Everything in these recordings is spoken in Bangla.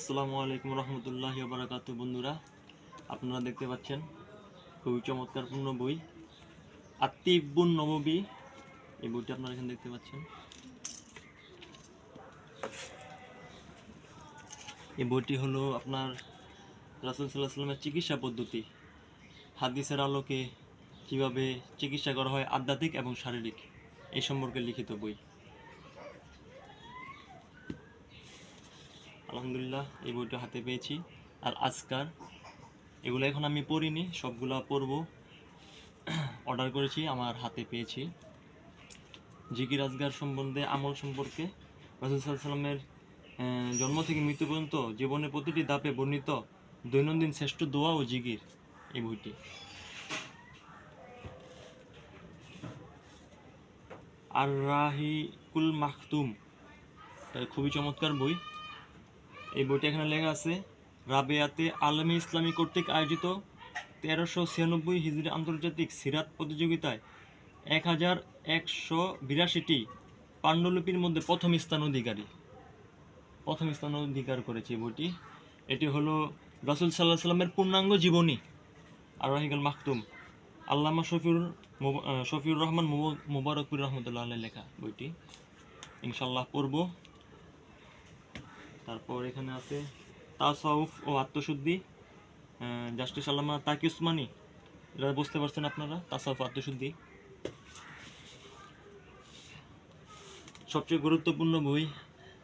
আসসালামু আলাইকুম রহমতুল্লাহি ওয়া বারাকাতুহু। বন্ধুরা, আপনারা দেখতে পাচ্ছেন খুবই চমৎকারপূর্ণ বই আত-তিব্বুন নববী। এই বইটা আপনারা এখানে দেখতে পাচ্ছেন। এই বইটি হলো আপনার রাসূল সাল্লাল্লাহু আলাইহি ওয়াসাল্লামের চিকিৎসা পদ্ধতি, হাদিসের আলোকে কিভাবে চিকিৎসা করা হয় আধ্যাত্মিক এবং শারীরিক, এই সম্পর্কে লিখিত বই। আলহামদুলিল্লাহ এই বইটা হাতে পেয়েছি। আর আজকার এগুলো এখন আমি পড়িনি, সবগুলা পড়বো, অর্ডার করেছি, আমার হাতে পেয়েছি। জিকির আজগার সম্বন্ধে আমল সম্পর্কে রাসূল সাল্লাল্লাহু আলাইহি ওয়াসাল্লামের জন্ম থেকে মৃত্যু পর্যন্ত জীবনের প্রতিটি ধাপে বর্ণিত দৈনন্দিন শ্রেষ্ঠ দোয়া ও জিকির, এই বইটি। আর রাহিকুল মাখতুম, খুবই চমৎকার বই। এই বইটা এখানে লেখা আছে, রাবেয়াতে আলমী ইসলামী কর্তৃক আয়োজিত 1396 হিজরি আন্তর্জাতিক সিরাত প্রতিযোগিতায় 1182টি পাণ্ডুলিপির মধ্যে প্রথম স্থান অধিকার করেছে এই বইটি। এটি হলো রাসূল সাল্লাল্লাহু আলাইহি ওয়াসাল্লামের পূর্ণাঙ্গ জীবনী আর রাহিকুল মাখতুম, আল্লামা শফিউর রহমান মুবারকপুর রহমতুল্লাহ আলাইহি লেখা বইটি। ইনশাল্লাহ পড়ব। তারপর এখানে আছে তাসাউফ ও আত্মশুদ্ধি, জাস্টিস আল্লামা তাকি উসমানী। এটা বুঝতে পারছেন আপনারা, তাসাউফ আত্মশুদ্ধি। সবচেয়ে গুরুত্বপূর্ণ বই,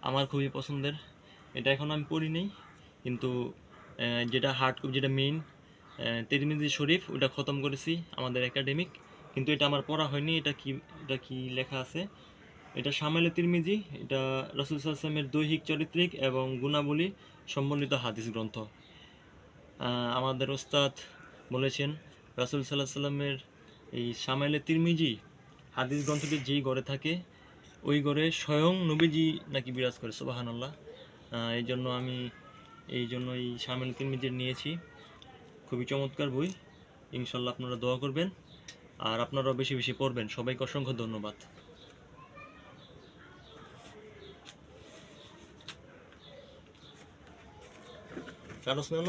আমার খুবই পছন্দের, এটা এখন আমি পড়ি নেই, কিন্তু যেটা হার্ড কপি, যেটা মেইন তিরমিজি শরীফ, ওটা খতম করেছি আমাদের একাডেমিক, কিন্তু এটা আমার পড়া হয়নি। এটা কি লেখা আছে, এটা শামাইলে তিরমিজি, এটা রাসূল সাল্লাল্লাহু আলাইহি ওয়াসাল্লামের দৈহিক চরিত্রিক এবং গুণাবলী সম্বলিত হাদিস গ্রন্থ। আমাদের ওস্তাদ বলেছেন, রাসূল সাল্লাল্লাহু আলাইহি ওয়াসাল্লামের এই শামাইলে তিরমিজি হাদিস গ্রন্থটি যেই ঘরে থাকে, ওই ঘরে স্বয়ং নবীজি নাকি বিরাজ করে, সুবহানাল্লাহ। এই জন্য এই শামাইলে তিরমিজি নিয়েছি। খুবই চমৎকার বই। ইনশাল্লাহ আপনারা দোয়া করবেন, আর আপনারাও বেশি বেশি পড়বেন। সবাইকে অসংখ্য ধন্যবাদ। কাগজ নেন।